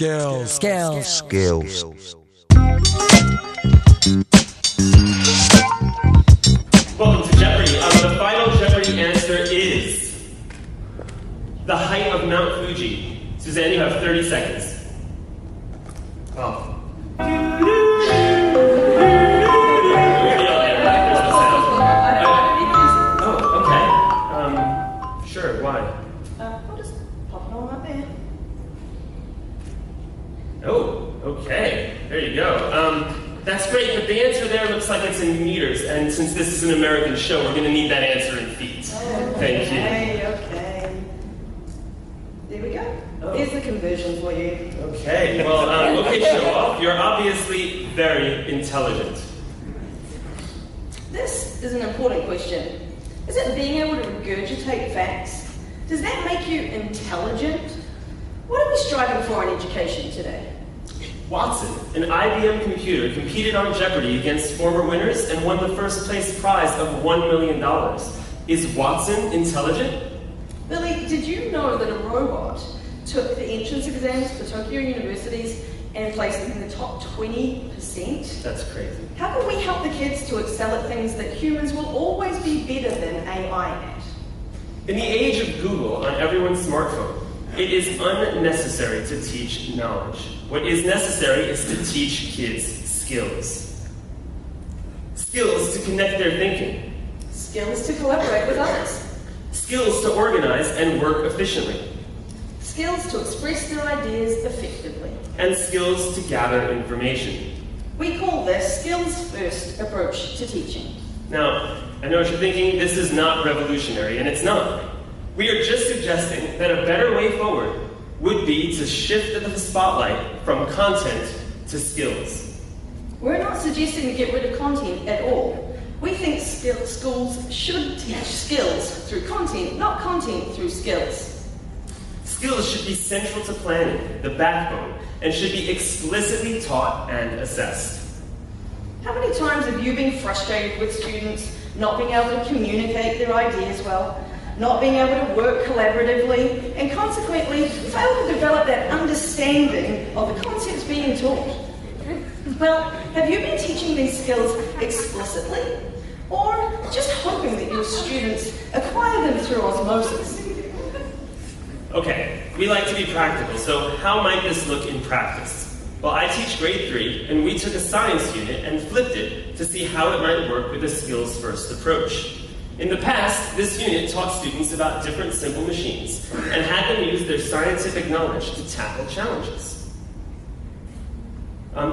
Skills. Welcome to Jeopardy! The final Jeopardy answer is the height of Mount Fuji. Suzanne, you have 30 seconds. Oh. Sure, why? I'll just pop it on up there. Oh, okay. There you go. That's great, but the answer there looks like it's in meters, and since this is an American show, we're going to need that answer in feet. Thank you. Okay. There we go. Oh. Here's the conversion for you. Okay, well, okay, show off. You're obviously very intelligent. This is an important question. Is it being able to regurgitate facts? Does that make you intelligent? What are we striving for in education today? Watson, an IBM computer, competed on Jeopardy against former winners and won the first place prize of $1 million. Is Watson intelligent? Billy, did you know that a robot took the entrance exams for Tokyo universities and placed them in the top 20%? That's crazy. How can we help the kids to excel at things that humans will always be better than AI at? In the age of Google on everyone's smartphone, it is unnecessary to teach knowledge. What is necessary is to teach kids skills. Skills to connect their thinking. Skills to collaborate with others. Skills to organize and work efficiently. Skills to express their ideas effectively. And skills to gather information. We call this skills-first approach to teaching. Now, I know what you're thinking, this is not revolutionary, and it's not. We are just suggesting that a better way forward would be to shift the spotlight from content to skills. We're not suggesting to get rid of content at all. We think schools should teach skills through content, not content through skills. Skills should be central to planning, the backbone, and should be explicitly taught and assessed. How many times have you been frustrated with students not being able to communicate their ideas well, not being able to work collaboratively, and consequently fail to develop that understanding of the concepts being taught? Well, have you been teaching these skills explicitly, or just hoping that your students acquire them through osmosis? Okay, we like to be practical, so how might this look in practice? Well, I teach grade 3, and we took a science unit and flipped it to see how it might work with a skills-first approach. In the past, this unit taught students about different simple machines and had them use their scientific knowledge to tackle challenges.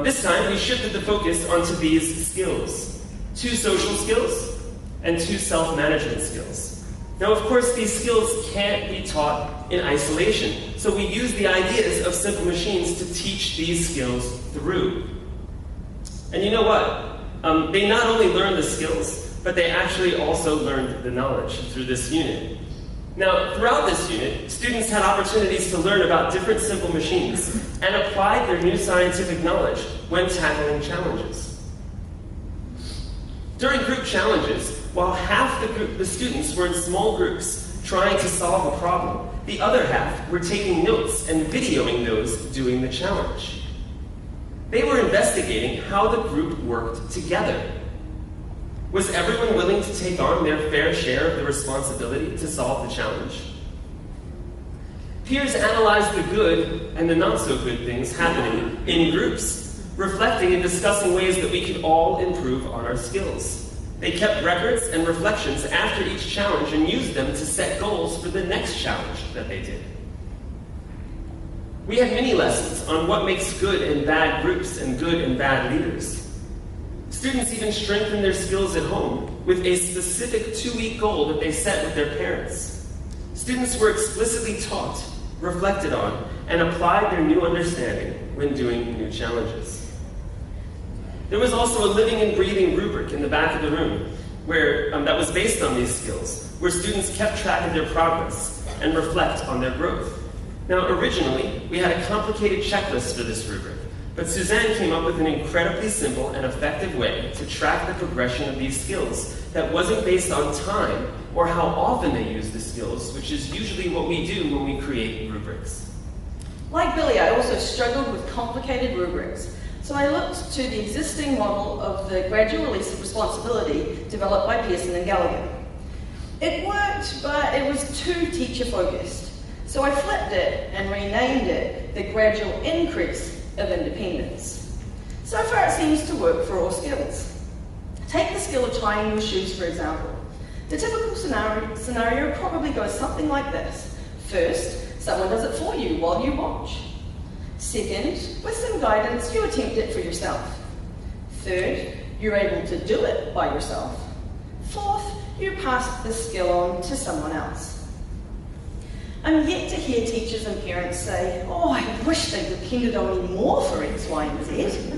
This time, we shifted the focus onto these skills: 2 social skills and 2 self-management skills. Now, of course, these skills can't be taught in isolation, so we use the ideas of simple machines to teach these skills through. And you know what? They not only learned the skills, but they actually also learned the knowledge through this unit. Now, throughout this unit, students had opportunities to learn about different simple machines and applied their new scientific knowledge when tackling challenges. During group challenges, while half the students were in small groups trying to solve a problem, the other half were taking notes and videoing those doing the challenge. They were investigating how the group worked together. Was everyone willing to take on their fair share of the responsibility to solve the challenge? Peers analyzed the good and the not-so-good things happening in groups, reflecting and discussing ways that we could all improve on our skills. They kept records and reflections after each challenge and used them to set goals for the next challenge that they did. We had mini lessons on what makes good and bad groups and good and bad leaders. Students even strengthened their skills at home with a specific 2-week goal that they set with their parents. Students were explicitly taught, reflected on, and applied their new understanding when doing new challenges. There was also a living and breathing rubric in the back of the room where that was based on these skills, where students kept track of their progress and reflect on their growth. Now, originally, we had a complicated checklist for this rubric, but Suzanne came up with an incredibly simple and effective way to track the progression of these skills that wasn't based on time or how often they use the skills, which is usually what we do when we create rubrics. Like Billy, I also struggled with complicated rubrics, so I looked to the existing model of the gradual release of responsibility developed by Pearson and Gallagher. It worked, but it was too teacher-focused, so I flipped it and renamed it the gradual increase of independence. So far it seems to work for all skills. Take the skill of tying your shoes, for example. The typical scenario probably goes something like this. First, someone does it for you while you watch. Second, with some guidance, you attempt it for yourself. Third, you're able to do it by yourself. Fourth, you pass the skill on to someone else. I'm yet to hear teachers and parents say, "Oh, I wish they depended on me more for X, Y, and Z."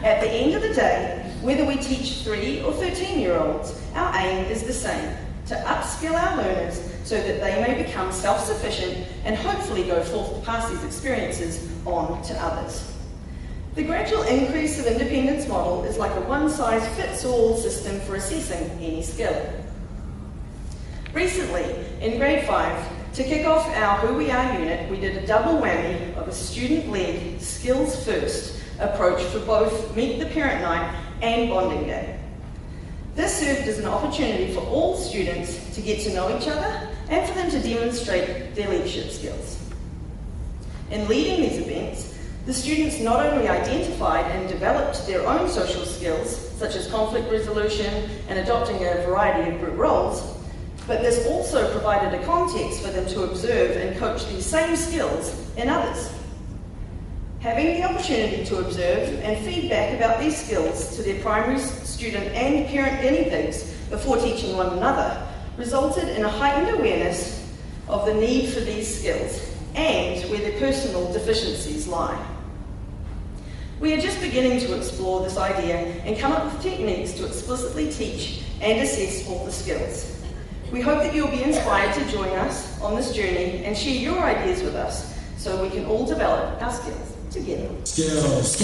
At the end of the day, whether we teach 3 or 13-year-olds, our aim is the same, to upskill our learners so that they may become self-sufficient and hopefully go forth to pass these experiences on to others. The gradual increase of independence model is like a one-size-fits-all system for assessing any skill. Recently, in grade 5, to kick off our Who We Are unit, we did a double whammy of a student-led, skills-first approach for both Meet the Parent Night and Bonding Day. This served as an opportunity for all students to get to know each other and for them to demonstrate their leadership skills. In leading these events, the students not only identified and developed their own social skills, such as conflict resolution and adopting a variety of group roles, but this also provided a context for them to observe and coach these same skills in others. Having the opportunity to observe and feedback about these skills to their primary student and parent guinea pigs before teaching one another resulted in a heightened awareness of the need for these skills and where their personal deficiencies lie. We are just beginning to explore this idea and come up with techniques to explicitly teach and assess all the skills. We hope that you'll be inspired to join us on this journey and share your ideas with us so we can all develop our skills together. Skills.